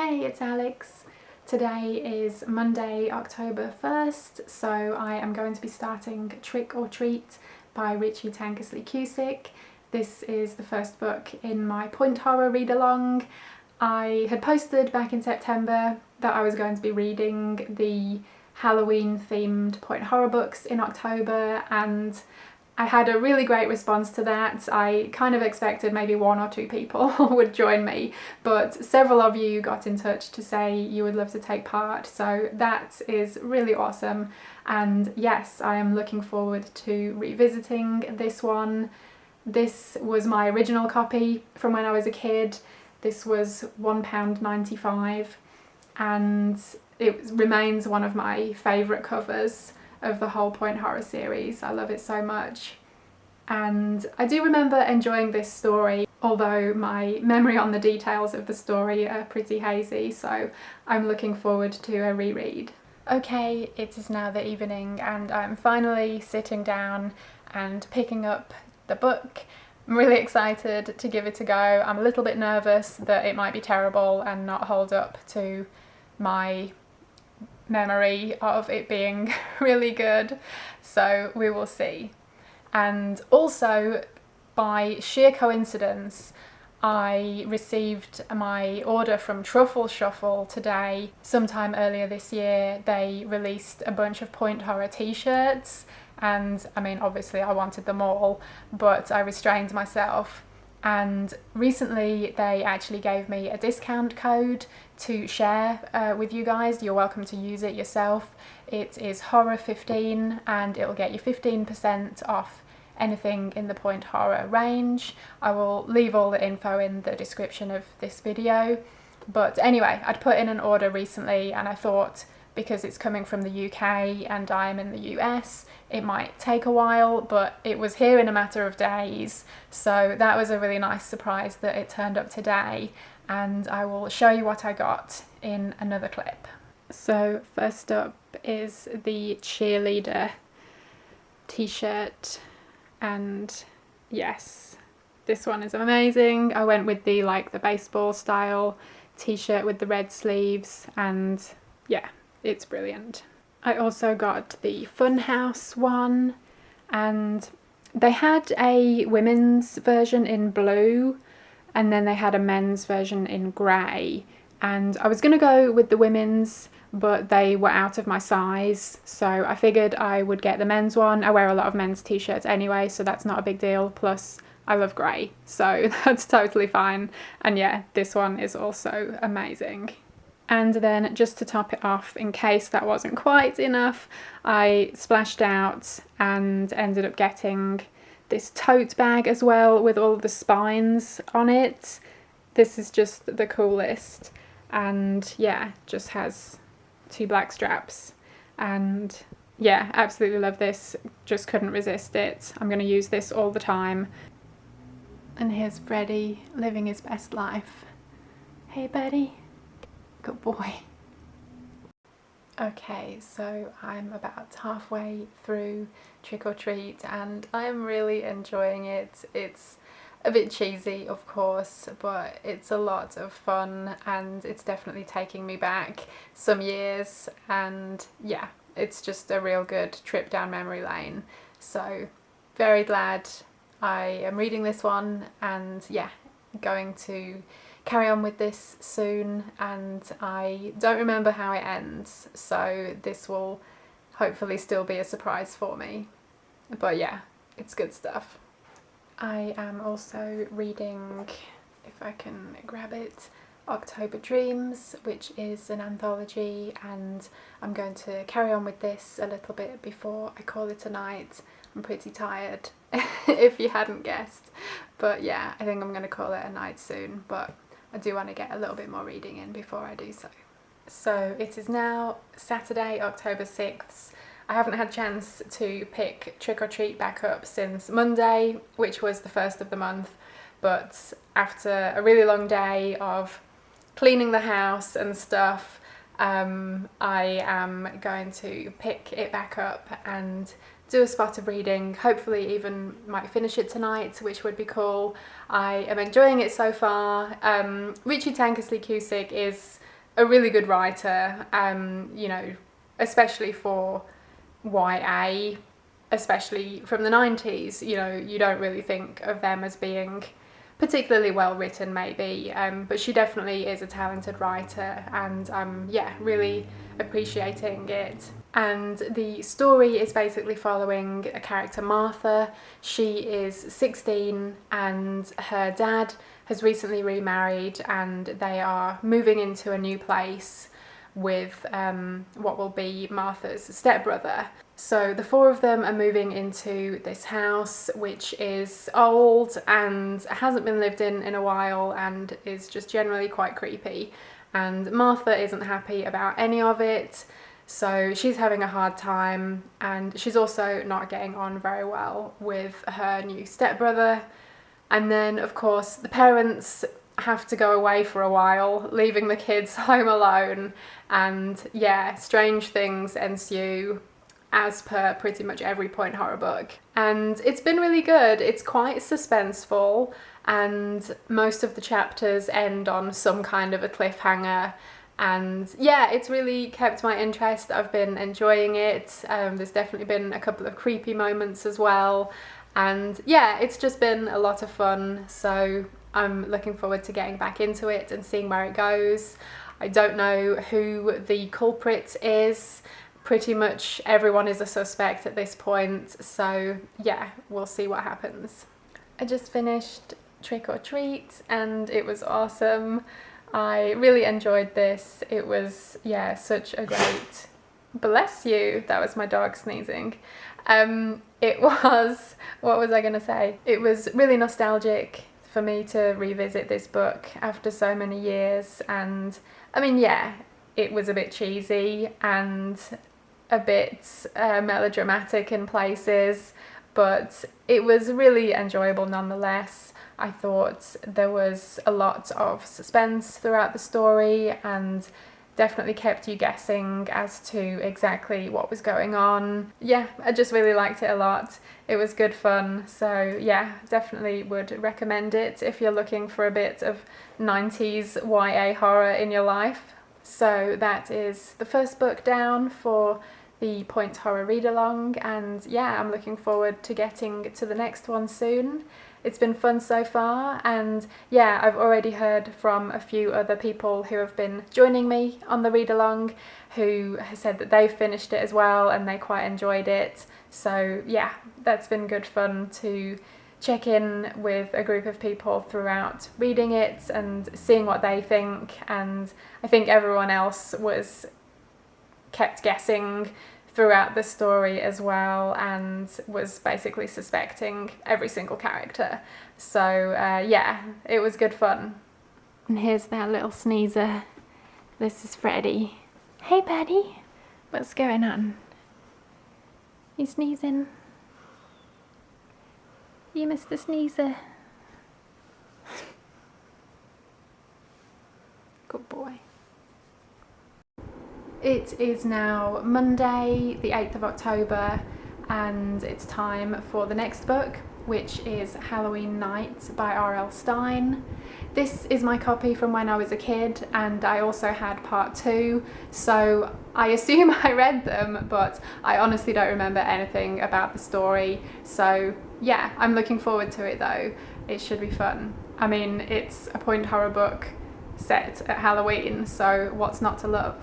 Hey, it's Alex. Today is Monday, October 1st, so I am going to be starting Trick or Treat by Richie Tankersley Cusick. This is the first book in my point horror read-along. I had posted back in September that I was going to be reading the Halloween themed point horror books in October, and I had a really great response to that. I kind of expected maybe 1 or 2 people would join me, but several of you got in touch to say you would love to take part, so that is really awesome. And yes, I am looking forward to revisiting this one. This was my original copy from when I was a kid. This was £1.95 and it remains one of my favourite covers of the whole point horror series. I love it so much, and I do remember enjoying this story, although my memory on the details of the story are pretty hazy, so I'm looking forward to a reread. Okay, it is now the evening and I'm finally sitting down and picking up the book. I'm really excited to give it a go. I'm a little bit nervous that it might be terrible and not hold up to my memory of it being really good, so we will see. And also, by sheer coincidence, I received my order from Truffle Shuffle today. Sometime earlier this year they released a bunch of point horror t-shirts, and I mean obviously I wanted them all, but I restrained myself. And recently they actually gave me a discount code to share with you guys. You're welcome to use it yourself. It is horror15 and it'll get you 15% off anything in the point horror range. I will leave all the info in the description of this video. But anyway, I'd put in an order recently and I thought, because it's coming from the UK and I'm in the US, it might take a while, but it was here in a matter of days, so that was a really nice surprise that it turned up today, and I will show you what I got in another clip. So first up is the cheerleader t-shirt, and yes, this one is amazing. I went with the the baseball style t-shirt with the red sleeves, and yeah, it's brilliant. I also got the Funhouse one, and they had a women's version in blue and then they had a men's version in grey, and I was going to go with the women's, but they were out of my size, so I figured I would get the men's one. I wear a lot of men's t-shirts anyway, so that's not a big deal, plus I love grey, so that's totally fine. And yeah, this one is also amazing. And then, just to top it off, in case that wasn't quite enough, I splashed out and ended up getting this tote bag as well with all of the spines on it. This is just the coolest, and yeah, just has 2 black straps, and yeah, absolutely love this. Just couldn't resist it. I'm going to use this all the time. And here's Freddie living his best life. Hey buddy. Good boy. Okay, so I'm about halfway through Trick or Treat and I'm really enjoying it. It's a bit cheesy, of course, but it's a lot of fun and it's definitely taking me back some years, and yeah, it's just a real good trip down memory lane. So very glad I am reading this one, and yeah, going to carry on with this soon, and I don't remember how it ends, so this will hopefully still be a surprise for me. But yeah, it's good stuff. I am also reading, if I can grab it, October Dreams, which is an anthology, and I'm going to carry on with this a little bit before I call it a night. I'm pretty tired, if you hadn't guessed, but yeah, I think I'm going to call it a night soon, but I do want to get a little bit more reading in before I do so. So it is now Saturday, October 6th. I haven't had a chance to pick Trick or Treat back up since Monday, which was the first of the month, but after a really long day of cleaning the house and stuff, I am going to pick it back up and do a spot of reading, hopefully even might finish it tonight, which would be cool. I am enjoying it so far. Richie Tankersley Cusick is a really good writer, you know, especially for YA, especially from the 90s. You know, you don't really think of them as being particularly well written, maybe, but she definitely is a talented writer, and yeah, really appreciating it. And the story is basically following a character, Martha. She is 16 and her dad has recently remarried, and they are moving into a new place with what will be Martha's stepbrother. So the four of them are moving into this house, which is old and hasn't been lived in a while and is just generally quite creepy. And Martha isn't happy about any of it, so she's having a hard time, and she's also not getting on very well with her new stepbrother. And then, of course, the parents have to go away for a while, leaving the kids home alone, and yeah, strange things ensue, as per pretty much every point horror book. And it's been really good. It's quite suspenseful, and most of the chapters end on some kind of a cliffhanger, and yeah, it's really kept my interest. I've been enjoying it. There's definitely been a couple of creepy moments as well, and yeah, it's just been a lot of fun, so I'm looking forward to getting back into it and seeing where it goes. I don't know who the culprit is. Pretty much everyone is a suspect at this point, so yeah, we'll see what happens. I just finished Trick or Treat and it was awesome. I really enjoyed this. It was, yeah, such a great... Bless you, that was my dog sneezing. It was, what was I gonna say? It was really nostalgic for me to revisit this book after so many years, and I mean, yeah, it was a bit cheesy and a bit melodramatic in places, but it was really enjoyable nonetheless. I thought there was a lot of suspense throughout the story and definitely kept you guessing as to exactly what was going on. Yeah, I just really liked it a lot. It was good fun, so yeah, definitely would recommend it if you're looking for a bit of 90s YA horror in your life. So that is the first book down for the Point Horror Read-Along, and yeah, I'm looking forward to getting to the next one soon. It's been fun so far, and yeah, I've already heard from a few other people who have been joining me on the read-along who have said that they've finished it as well and they quite enjoyed it. So yeah, that's been good fun to check in with a group of people throughout reading it and seeing what they think, and I think everyone else was kept guessing throughout the story as well and was basically suspecting every single character. So yeah, it was good fun. And here's that little sneezer. This is Freddie. Hey buddy, what's going on? You sneezing? You Mr. Sneezer? Good boy. It is now Monday, the 8th of October, and it's time for the next book, which is Halloween Night by R.L. Stine. This is my copy from when I was a kid, and I also had part 2, so I assume I read them, but I honestly don't remember anything about the story. So yeah, I'm looking forward to it though. It should be fun. I mean, it's a point horror book set at Halloween, so what's not to love?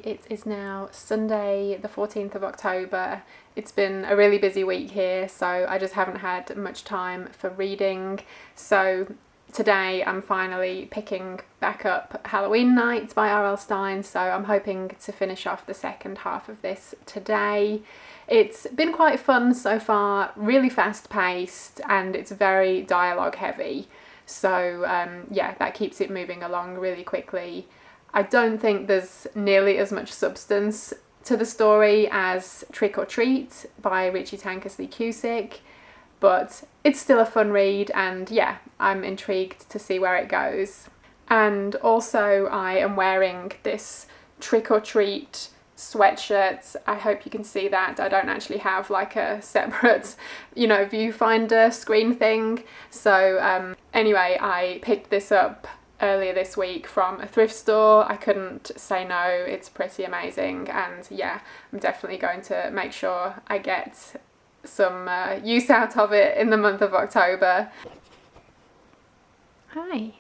It is now Sunday the 14th of October. It's been a really busy week here, so I just haven't had much time for reading. So today I'm finally picking back up Halloween Night by R.L. Stine, so I'm hoping to finish off the second half of this today. It's been quite fun so far, really fast paced, and it's very dialogue heavy, so yeah, that keeps it moving along really quickly. I don't think there's nearly as much substance to the story as Trick or Treat by Richie Tankersley Cusick, but it's still a fun read, and yeah, I'm intrigued to see where it goes. And also I am wearing this Trick or Treat sweatshirt. I hope you can see that. I don't actually have like a separate, viewfinder screen thing. So anyway, I picked this up earlier this week from a thrift store. I couldn't say no, it's pretty amazing, and yeah, I'm definitely going to make sure I get some use out of it in the month of October. Hi.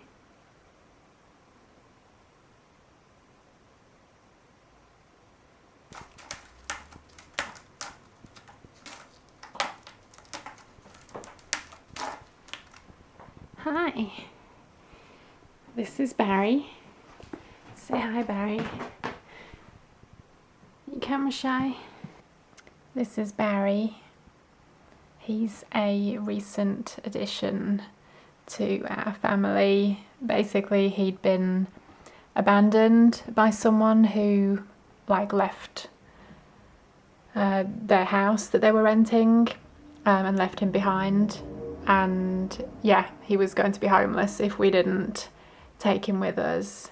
Hi. This is Barry. Say hi, Barry. You camera shy? This is Barry. He's a recent addition to our family. Basically, he'd been abandoned by someone who left their house that they were renting and left him behind. And yeah, he was going to be homeless if we didn't take him with us.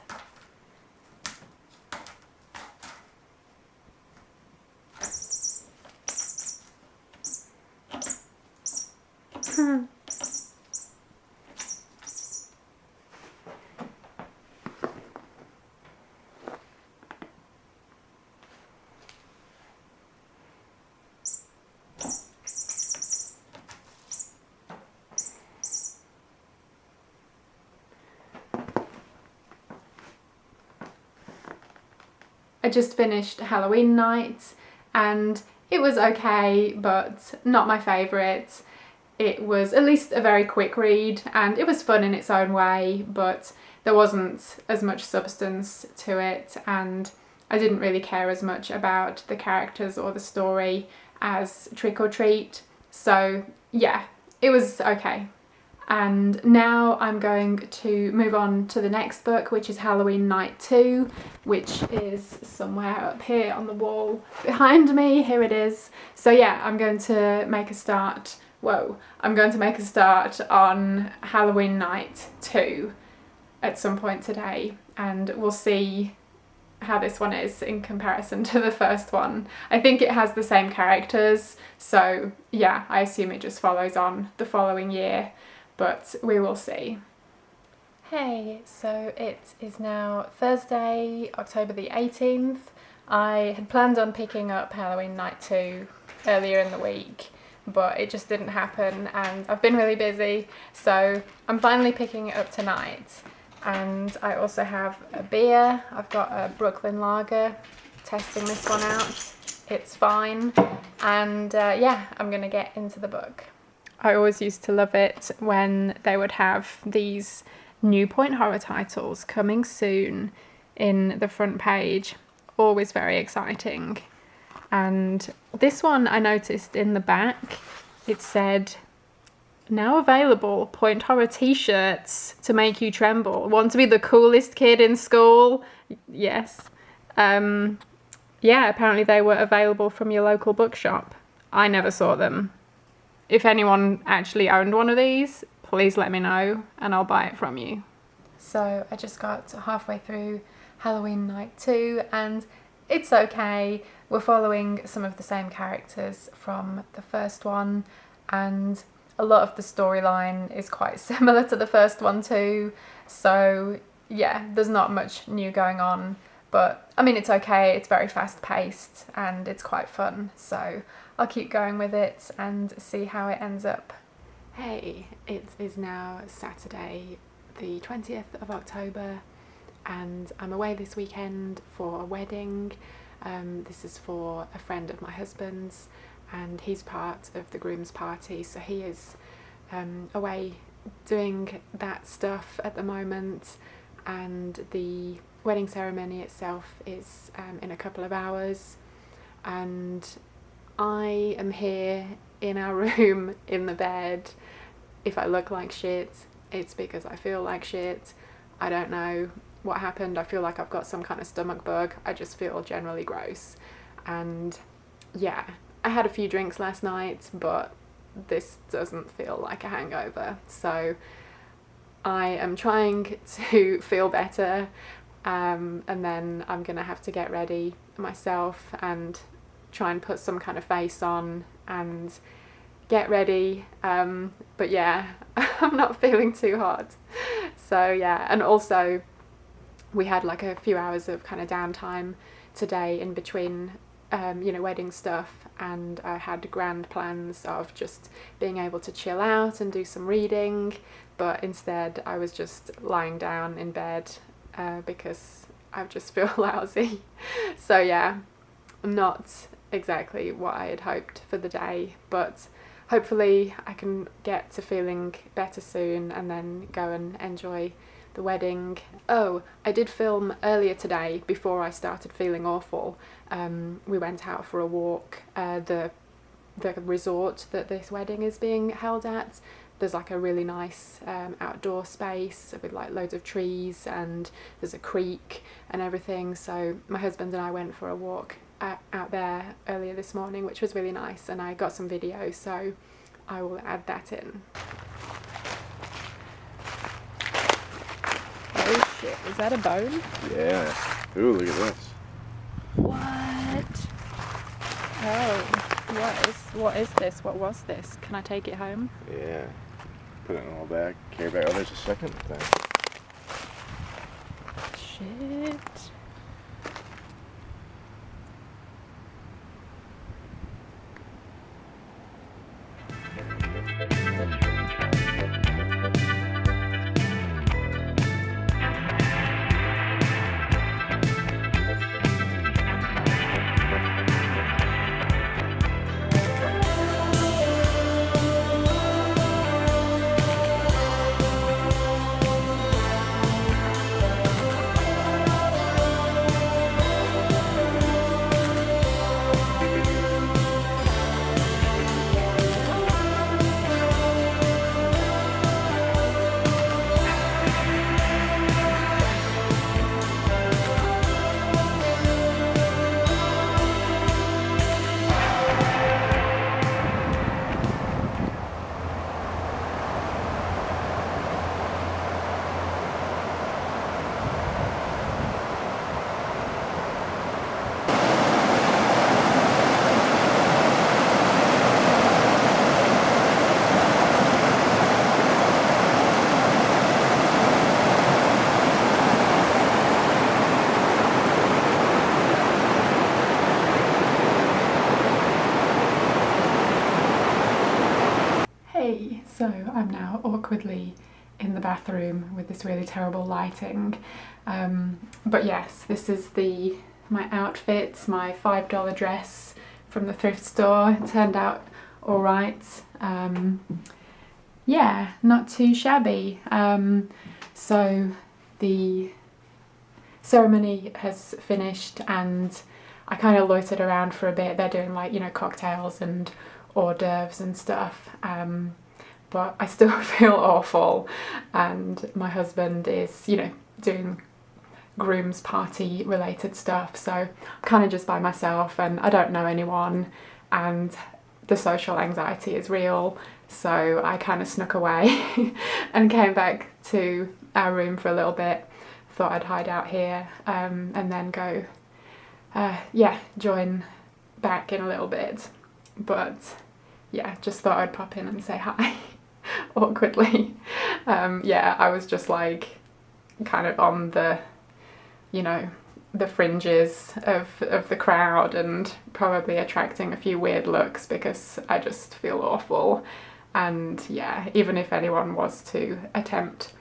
I just finished Halloween Night and it was okay, but not my favourite. It was at least a very quick read and it was fun in its own way, but there wasn't as much substance to it, and I didn't really care as much about the characters or the story as Trick or Treat. So yeah, it was okay. And now I'm going to move on to the next book, which is Halloween Night 2, which is somewhere up here on the wall behind me. Here it is. So yeah, I'm going to make a start. I'm going to make a start on Halloween Night 2 at some point today, and we'll see how this one is in comparison to the first one. I think it has the same characters, so yeah, I assume it just follows on the following year. But we will see. Hey, so it is now Thursday, October the 18th. I had planned on picking up Halloween Night 2 earlier in the week, but it just didn't happen and I've been really busy, so I'm finally picking it up tonight. And I also have a beer. I've got a Brooklyn Lager, testing this one out. It's fine, and yeah, I'm gonna get into the book. I always used to love it when they would have these new point horror titles coming soon in the front page. Always very exciting. And this one I noticed in the back, it said, now available point horror t-shirts to make you tremble. Want to be the coolest kid in school? Yes. Yeah, apparently they were available from your local bookshop. I never saw them. If anyone actually owned one of these, please let me know and I'll buy it from you. So I just got halfway through Halloween Night 2 and it's okay. We're following some of the same characters from the first one, and a lot of the storyline is quite similar to the first one too. So yeah, there's not much new going on, but I mean, it's okay. It's very fast paced and it's quite fun. So I'll keep going with it and see how it ends up. Hey, it is now Saturday the 20th of October and I'm away this weekend for a wedding. This is for a friend of my husband's and he's part of the groom's party, so he is away doing that stuff at the moment, and the wedding ceremony itself is in a couple of hours, and I am here in our room in the bed. If I look like shit, it's because I feel like shit. I don't know what happened. I feel like I've got some kind of stomach bug. I just feel generally gross. And yeah, I had a few drinks last night, but this doesn't feel like a hangover. So I am trying to feel better, and then I'm gonna have to get ready myself and try and put some kind of face on and get ready. But yeah, I'm not feeling too hot. So yeah, and also we had like a few hours of kind of downtime today in between wedding stuff, and I had grand plans of just being able to chill out and do some reading, but instead I was just lying down in bed because I just feel lousy. So yeah, not exactly what I had hoped for the day, but hopefully I can get to feeling better soon and then go and enjoy the wedding. Oh, I did film earlier today before I started feeling awful. We went out for a walk. The resort that this wedding is being held at, there's like a really nice outdoor space with like loads of trees, and there's a creek and everything. So my husband and I went for a walk out there earlier this morning, which was really nice, and I got some video, so I will add that in. Oh shit, is that a bone? Yeah. Ooh, look at this. What? Oh, what is this? What was this? Can I take it home? Yeah. Put it in a little bag. Carry bag. Oh, there's a second thing. Shit. So I'm now awkwardly in the bathroom with this really terrible lighting, but yes, this is my outfit, my $5 dress from the thrift store. It turned out all right. Yeah, not too shabby. So the ceremony has finished and I kind of loitered around for a bit. They're doing like, cocktails and hors d'oeuvres and stuff. But I still feel awful, and my husband is, doing groom's party related stuff, so I'm kind of just by myself and I don't know anyone, and the social anxiety is real, so I kind of snuck away and came back to our room for a little bit. Thought I'd hide out here and then go, join back in a little bit, but yeah, just thought I'd pop in and say hi. Awkwardly. I was just like kind of on the the fringes of the crowd and probably attracting a few weird looks because I just feel awful. And yeah, even if anyone was to attempt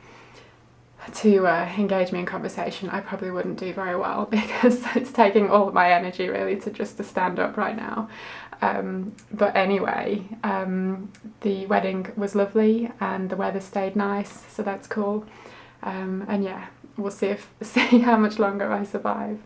to engage me in conversation, I probably wouldn't do very well because it's taking all of my energy really to stand up right now. But anyway, the wedding was lovely and the weather stayed nice, so that's cool. And yeah, we'll see how much longer I survive.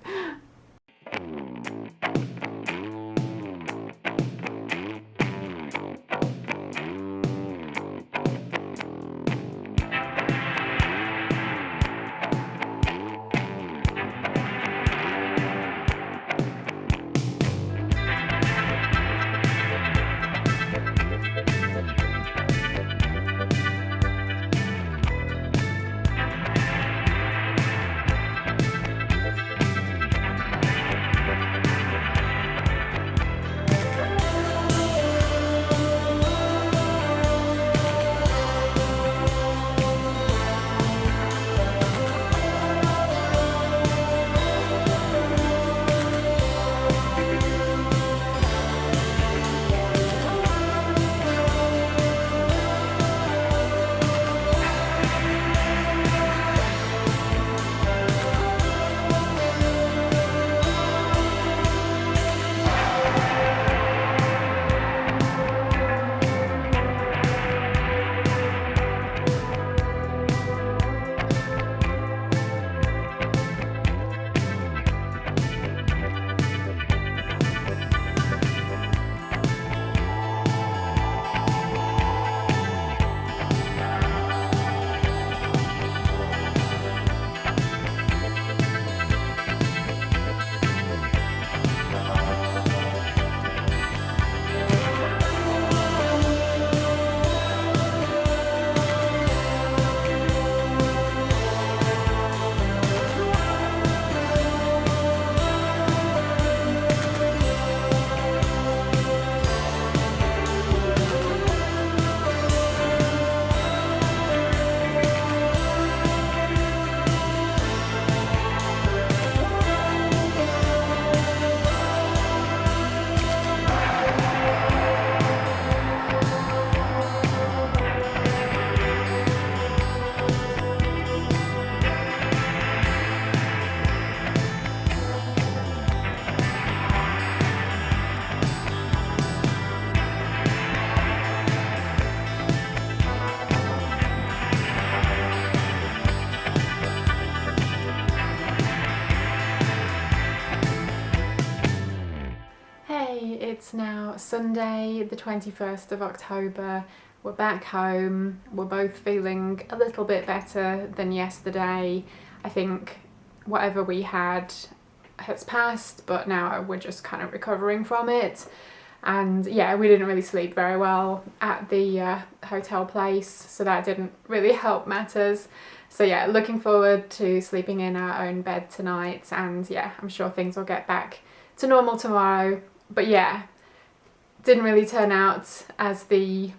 It's now Sunday, the 21st of October. We're back home. We're both feeling a little bit better than yesterday. I think whatever we had has passed, but now we're just kind of recovering from it. And yeah, we didn't really sleep very well at the hotel place, so that didn't really help matters. So yeah, looking forward to sleeping in our own bed tonight, and yeah, I'm sure things will get back to normal tomorrow. But yeah, didn't really turn out as the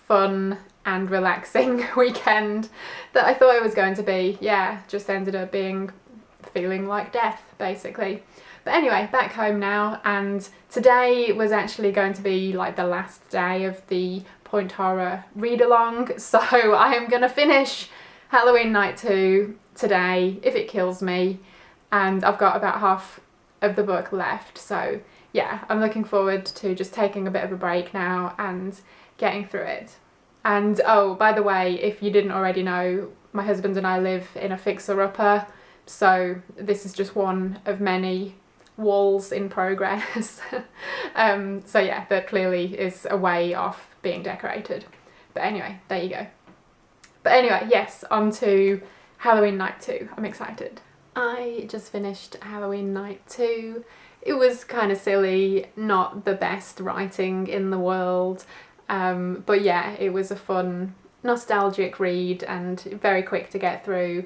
fun and relaxing weekend that I thought it was going to be. Yeah, just ended up feeling like death, basically. But anyway, back home now, and today was actually going to be like the last day of the Point Horror read-along, so I am going to finish Halloween Night 2 today, if it kills me, and I've got about half of the book left, so yeah, I'm looking forward to just taking a bit of a break now and getting through it. And oh, by the way, if you didn't already know, my husband and I live in a fixer-upper, so this is just one of many walls in progress. So yeah, there clearly is a way off being decorated. But anyway, there you go. But anyway, yes, on to Halloween Night 2. I'm excited. I just finished Halloween Night 2. It was kind of silly, not the best writing in the world, but yeah, it was a fun, nostalgic read and very quick to get through,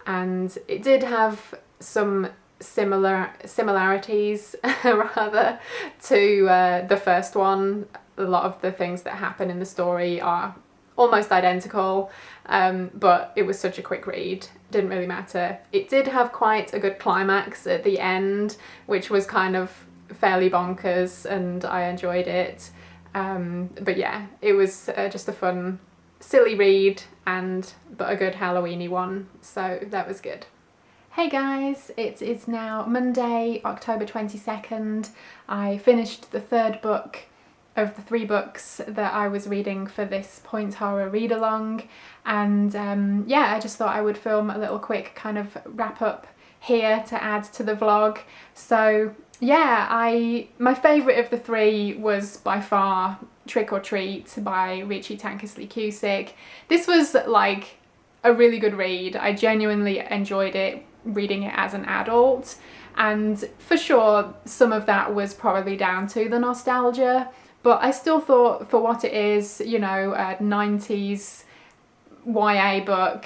and it did have some similarities rather to the first one. A lot of the things that happen in the story are almost identical, but it was such a quick read, didn't really matter. It did have quite a good climax at the end, which was kind of fairly bonkers, and I enjoyed it. But yeah, it was just a fun, silly read, but a good Halloweeny one, so that was good. Hey guys, it is now Monday, October 22nd. I finished the third book of the 3 books that I was reading for this Point Horror read-along, and yeah, I just thought I would film a little quick kind of wrap up here to add to the vlog. So yeah, my favourite of the 3 was by far Trick or Treat by Richie Tankersley Cusick. This was like a really good read. I genuinely enjoyed it, reading it as an adult, and for sure some of that was probably down to the nostalgia, but I still thought, for what it is, you know, a 90s YA book,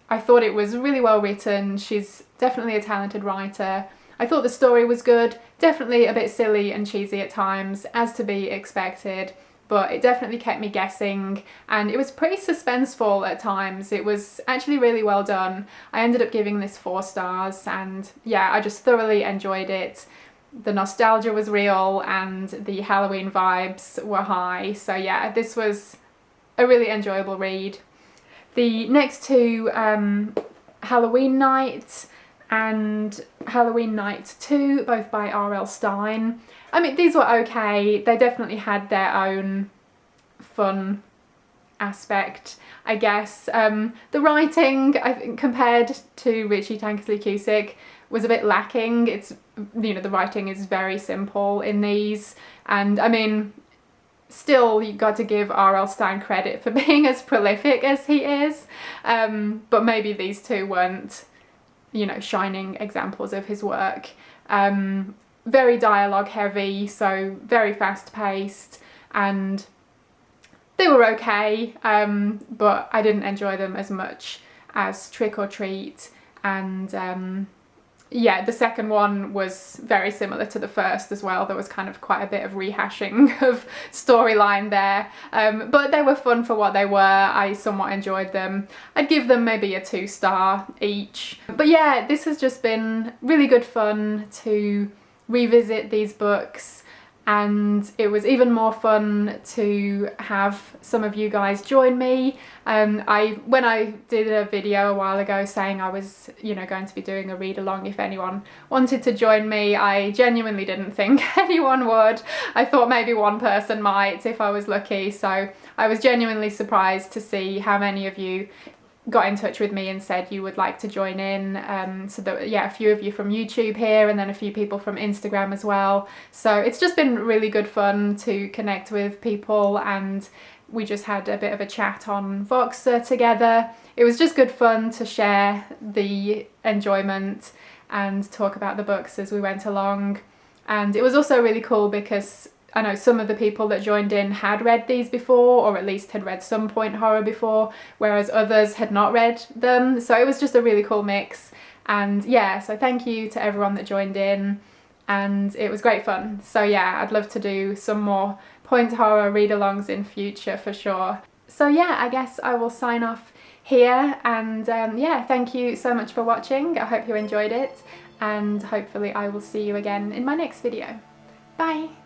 I thought it was really well written. She's definitely a talented writer. I thought the story was good, definitely a bit silly and cheesy at times, as to be expected, but it definitely kept me guessing, and it was pretty suspenseful at times. It was actually really well done. I ended up giving this 4 stars, and yeah, I just thoroughly enjoyed it. The nostalgia was real and the Halloween vibes were high, so yeah, this was a really enjoyable read. The next 2, Halloween Night and Halloween Night 2, both by R.L. Stine. I mean, these were okay. They definitely had their own fun aspect, I guess. The writing, I think, compared to Richie Tankersley Cusick, was a bit lacking. It's, you know, the writing is very simple in these, and I mean, still, you've got to give R.L. Stine credit for being as prolific as he is, but maybe these 2 weren't, you know, shining examples of his work. Very dialogue heavy, so very fast paced, and they were okay, but I didn't enjoy them as much as Trick or Treat, and yeah, the second one was very similar to the first as well. There was kind of quite a bit of rehashing of storyline there, but they were fun for what they were. I somewhat enjoyed them. I'd give them maybe a 2 star each. But yeah, this has just been really good fun to revisit these books, and it was even more fun to have some of you guys join me. When I did a video a while ago saying I was, you know, going to be doing a read along if anyone wanted to join me, I genuinely didn't think anyone would. I thought maybe one person might if I was lucky, so I was genuinely surprised to see how many of you got in touch with me and said you would like to join in. So that, yeah, a few of you from YouTube here, and then a few people from Instagram as well. So it's just been really good fun to connect with people, and we just had a bit of a chat on Voxer together. It was just good fun to share the enjoyment and talk about the books as we went along. And it was also really cool because I know some of the people that joined in had read these before, or at least had read some point horror before, whereas others had not read them. So it was just a really cool mix. And yeah, so thank you to everyone that joined in, and it was great fun. So yeah, I'd love to do some more point horror read-alongs in future for sure. So yeah, I guess I will sign off here, and yeah, thank you so much for watching. I hope you enjoyed it, and hopefully I will see you again in my next video. Bye!